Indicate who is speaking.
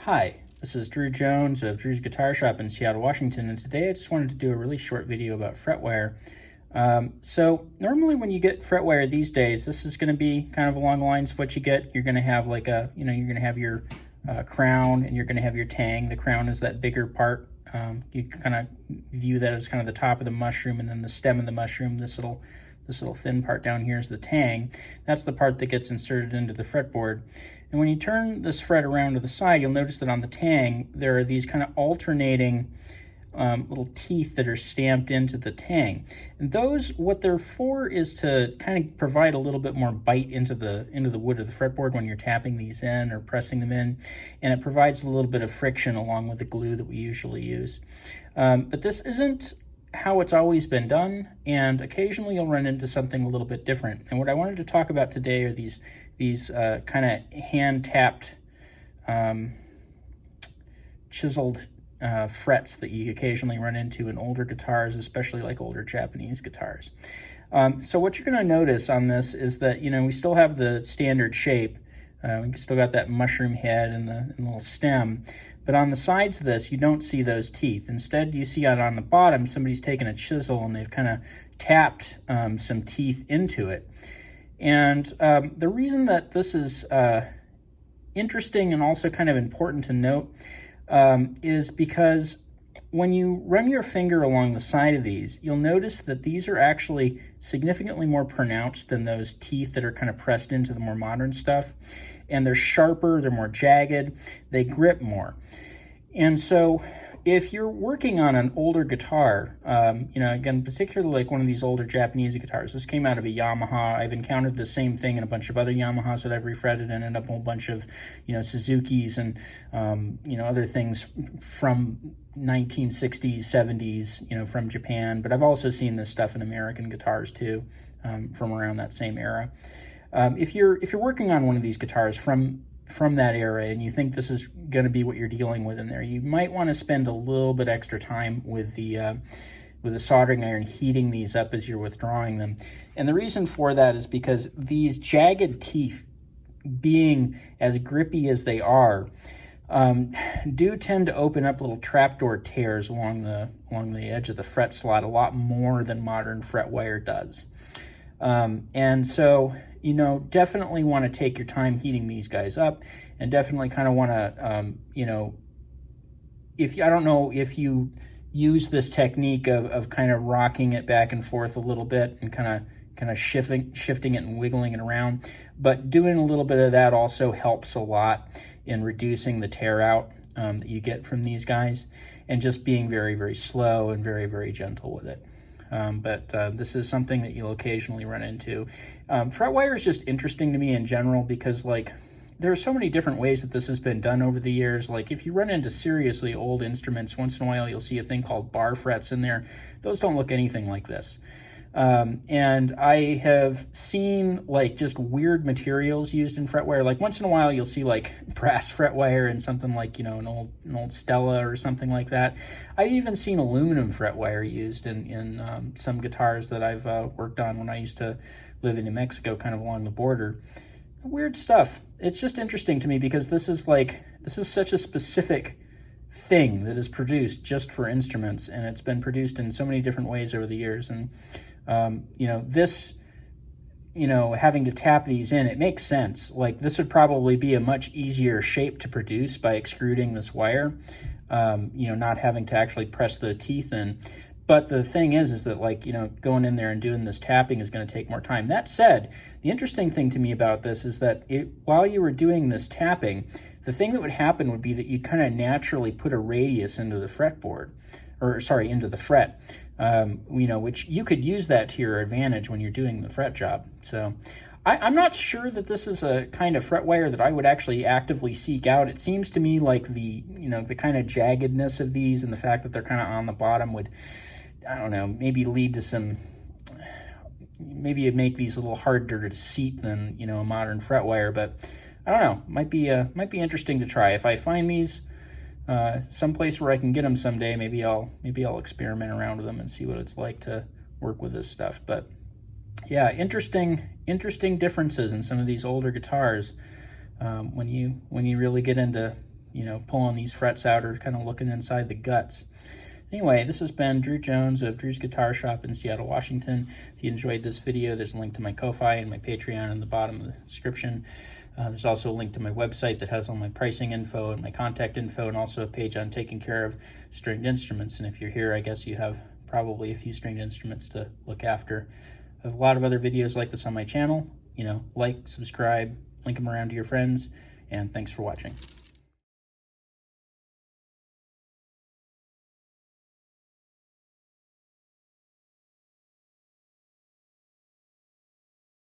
Speaker 1: Hi, this is Drew Jones of Drew's Guitar Shop in Seattle, Washington, and today I just wanted to do a really short video about Fretwire. So normally when you get Fretwire these days, this is going to be kind of along the lines of what you get. You're going to have like a, you're going to have your crown and you're going to have your tang. The crown is that bigger part. You can kind of view that as kind of the top of the mushroom, and then the stem of the mushroom, this little thin part down here is the tang. That's the part that gets inserted into the fretboard. And when you turn this fret around to the side, you'll notice that on the tang, there are these kind of alternating little teeth that are stamped into the tang. And those, what they're for is to kind of provide a little bit more bite into the wood of the fretboard when you're tapping these in or pressing them in. And it provides a little bit of friction along with the glue that we usually use. But this isn't how it's always been done, and occasionally you'll run into something a little bit different. And what I wanted to talk about today are these kind of hand-tapped chiseled frets that you occasionally run into in older guitars, especially like older Japanese guitars. So what you're going to notice on this is that, we still have the standard shape. We still got that mushroom head and the little stem. But on the sides of this, you don't see those teeth. Instead, you see on the bottom, somebody's taken a chisel and they've kind of tapped some teeth into it. And the reason that this is interesting and also kind of important to note is because when you run your finger along the side of these, you'll notice that these are actually significantly more pronounced than those teeth that are kind of pressed into the more modern stuff. And they're sharper, they're more jagged, they grip more. And so if you're working on an older guitar, again, particularly like one of these older Japanese guitars, this came out of a Yamaha. I've encountered the same thing in a bunch of other Yamahas that I've refretted, and ended up a whole bunch of, Suzukis and, other things from 1960s, 70s, from Japan. But I've also seen this stuff in American guitars too, from around that same era. If you're working on one of these guitars from that era and you think this is going to be what you're dealing with in there, you might want to spend a little bit extra time with the soldering iron heating these up as you're withdrawing them. And the reason for that is because these jagged teeth, being as grippy as they are, do tend to open up little trapdoor tears along the edge of the fret slot a lot more than modern Fretwire does. And so, definitely want to take your time heating these guys up, and definitely kind of want to, I don't know if you use this technique of kind of rocking it back and forth a little bit and kind of shifting it and wiggling it around, but doing a little bit of that also helps a lot in reducing the tear out that you get from these guys, and just being very, very slow and very, very gentle with it. But this is something that you'll occasionally run into. Fretwire is just interesting to me in general because, there are so many different ways that this has been done over the years. Like, if you run into seriously old instruments, once in a while you'll see a thing called bar frets in there. Those don't look anything like this. And I have seen just weird materials used in Fretwire. Like, once in a while you'll see brass Fretwire and something like, an old Stella or something like that. I've even seen aluminum Fretwire used in some guitars that I've worked on when I used to live in New Mexico, kind of along the border. Weird stuff. It's just interesting to me because this is such a specific thing that is produced just for instruments, and it's been produced in so many different ways over the years. And having to tap these in, it makes sense. This would probably be a much easier shape to produce by extruding this wire, not having to actually press the teeth in. But the thing is that going in there and doing this tapping is going to take more time. That said, the interesting thing to me about this is that while you were doing this tapping, the thing that would happen would be that you kind of naturally put a radius into the fretboard, into the fret, which you could use that to your advantage when you're doing the fret job. So I'm not sure that this is a kind of Fretwire that I would actually actively seek out. It seems to me like the kind of jaggedness of these and the fact that they're kind of on the bottom would, I don't know, maybe lead to maybe it'd make these a little harder to seat than, a modern Fretwire, but I don't know, might be interesting to try. If I find these someplace where I can get them someday, maybe I'll experiment around with them and see what it's like to work with this stuff. But yeah, interesting differences in some of these older guitars when you really get into you know, pulling these frets out or kind of looking inside the guts. Anyway, this has been Drew Jones of Drew's Guitar Shop in Seattle, Washington. If you enjoyed this video, there's a link to my Ko-Fi and my Patreon in the bottom of the description. There's also a link to my website that has all my pricing info and my contact info, and also a page on taking care of stringed instruments. And if you're here, I guess you have probably a few stringed instruments to look after. I have a lot of other videos like this on my channel. You know, like, subscribe, link them around to your friends, and thanks for watching.